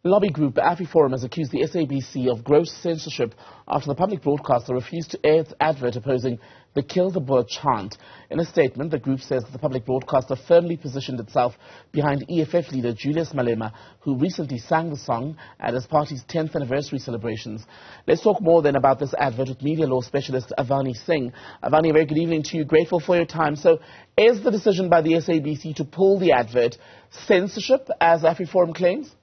Lobby group AfriForum has accused the SABC of gross censorship after the public broadcaster refused to air its advert opposing the Kill the Boer chant. In a statement, the group says that the public broadcaster firmly positioned itself behind EFF leader Julius Malema, who recently sang the song at his party's 10th anniversary celebrations. Let's talk more then about this advert with media law specialist Avani Singh. Avani, a very good evening to you. Grateful for your time. So, is the decision by the SABC to pull the advert censorship, as AfriForum claims?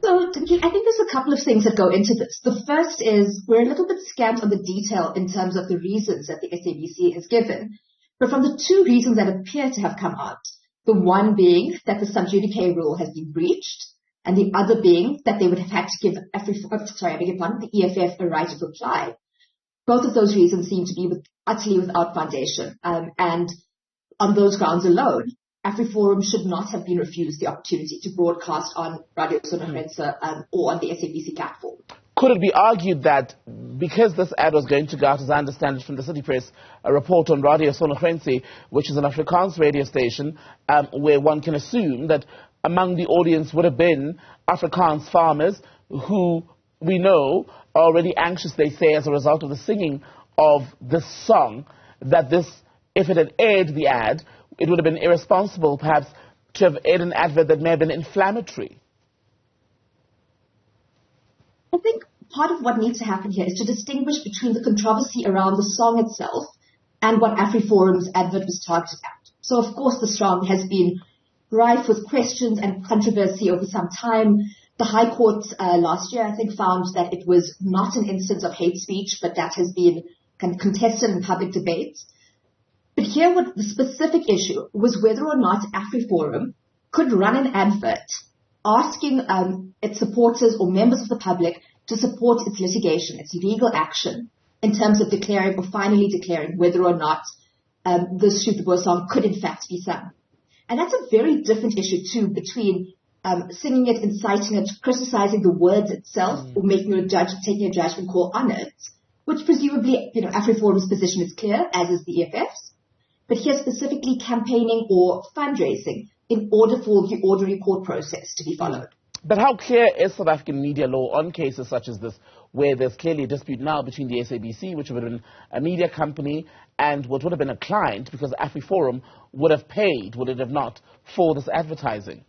So I think there's a couple of things that go into this. The first is we're a little bit scant on the detail in terms of the reasons that the SABC has given. But from the two reasons that appear to have come out, the one being that the sub judice rule has been breached, and the other being that they would have had to give the EFF a right of reply. Both of those reasons seem to be utterly without foundation. And on those grounds alone, AfriForum should not have been refused the opportunity to broadcast on Radio Sonofrense or on the SABC platform. Could it be argued that because this ad was going to go out, as I understand it from the City Press, a report on Radio Sonofrense, which is an Afrikaans radio station, where one can assume that among the audience would have been Afrikaans farmers who we know are already anxious, they say, as a result of the singing of this song, that this, if it had aired the ad, it would have been irresponsible, perhaps, to have aired an advert that may have been inflammatory. I think part of what needs to happen here is to distinguish between the controversy around the song itself and what AfriForum's advert was targeted at. So, of course, the song has been rife with questions and controversy over some time. The High Court last year, I think, found that it was not an instance of hate speech, but that has been kind of contested in public debate. But here, what the specific issue was whether or not AfriForum could run an advert asking its supporters or members of the public to support its litigation, its legal action, in terms of declaring or finally declaring whether or not the Kill the Boer song could in fact be sung. And that's a very different issue too, between singing it, inciting it, criticizing the words itself, or taking a judgment call on it, which presumably, AfriForum's position is clear, as is the EFF's. But here specifically campaigning or fundraising in order for the ordinary court process to be followed. But how clear is South African media law on cases such as this, where there's clearly a dispute now between the SABC, which would have been a media company, and what would have been a client, because AfriForum would have paid, would it have not, for this advertising?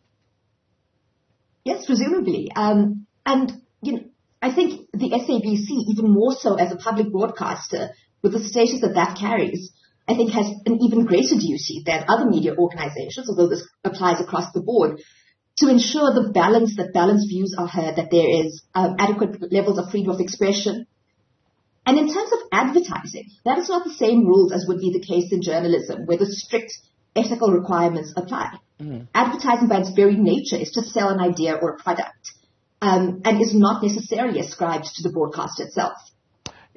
Yes, presumably. And I think the SABC, even more so as a public broadcaster, with the status that carries, I think has an even greater duty than other media organizations, although this applies across the board, to ensure that balanced views are heard, that there is adequate levels of freedom of expression. And in terms of advertising, that is not the same rules as would be the case in journalism, where the strict ethical requirements apply. Advertising by its very nature is to sell an idea or a product, and is not necessarily ascribed to the broadcaster itself.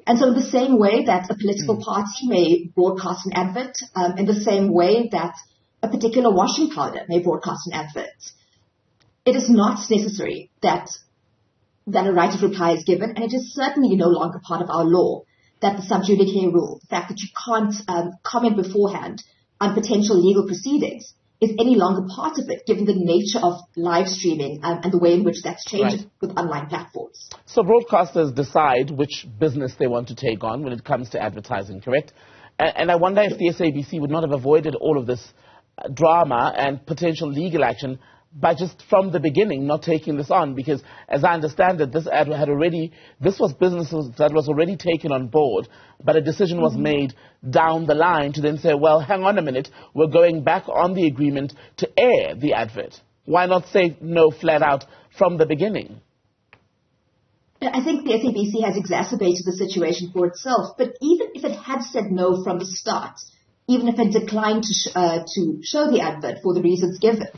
And so in the same way that a political party may broadcast an advert, in the same way that a particular washing powder may broadcast an advert, it is not necessary that a right of reply is given, and it is certainly no longer part of our law that the sub judice rule, the fact that you can't comment beforehand on potential legal proceedings, is any longer part of it, given the nature of live streaming and the way in which that's changed with online platforms. So broadcasters decide which business they want to take on when it comes to advertising, correct? And I wonder if the SABC would not have avoided all of this drama and potential legal action by just from the beginning not taking this on, because as I understand it, this ad this was business that was already taken on board, but a decision was made down the line to then say, well, hang on a minute, we're going back on the agreement to air the advert. Why not say no flat out from the beginning? I think the SABC has exacerbated the situation for itself, but even if it had said no from the start, even if it declined to show the advert for the reasons given,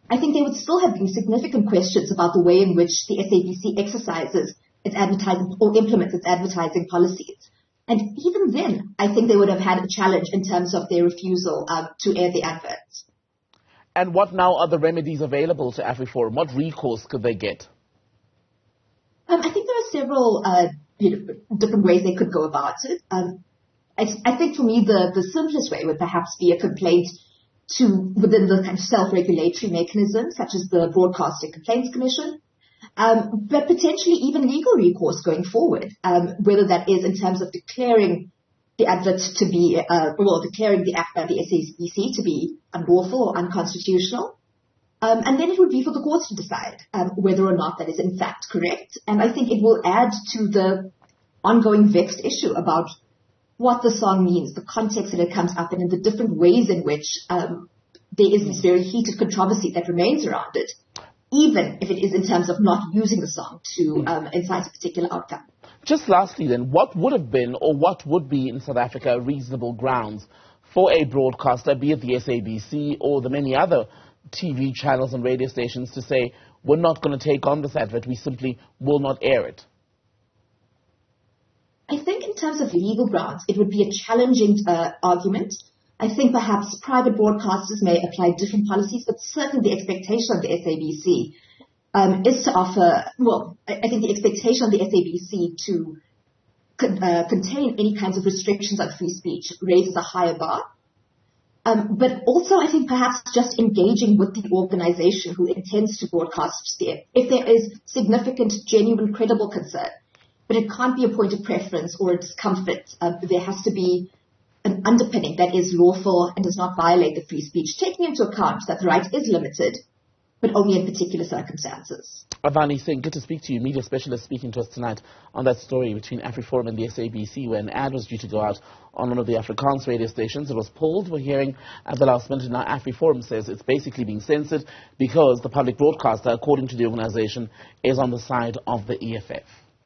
I think there would still have been significant questions about the way in which the SABC exercises its advertising or implements its advertising policies. And even then, I think they would have had a challenge in terms of their refusal to air the adverts. And what now are the remedies available to AfriForum? What recourse could they get? I think there are several different ways they could go about it. I think for me the simplest way would perhaps be a complaint within the kind of self-regulatory mechanisms, such as the Broadcasting Complaints Commission, but potentially even legal recourse going forward, whether that is in terms of declaring the advert to be, declaring the act by the SABC to be unlawful or unconstitutional. And then it would be for the courts to decide whether or not that is in fact correct. And I think it will add to the ongoing vexed issue about what the song means, the context that it comes up in, and the different ways in which there is this very heated controversy that remains around it, even if it is in terms of not using the song to incite a particular outcome. Just lastly then, what would have been or what would be in South Africa reasonable grounds for a broadcaster, be it the SABC or the many other TV channels and radio stations, to say, we're not going to take on this advert, we simply will not air it? I think in terms of legal grounds, it would be a challenging argument. I think perhaps private broadcasters may apply different policies, but certainly the expectation of the SABC is to offer, I think the expectation of the SABC to contain any kinds of restrictions on free speech raises a higher bar. But also, I think perhaps just engaging with the organization who intends to broadcast there, if there is significant, genuine, credible concern, but it can't be a point of preference or a discomfort. There has to be an underpinning that is lawful and does not violate the free speech, taking into account that the right is limited, but only in particular circumstances. Avani Singh, good to speak to you, media specialist, speaking to us tonight on that story between AfriForum and the SABC, where an ad was due to go out on one of the Afrikaans radio stations. It was pulled. We're hearing at the last minute now AfriForum says it's basically being censored because the public broadcaster, according to the organization, is on the side of the EFF.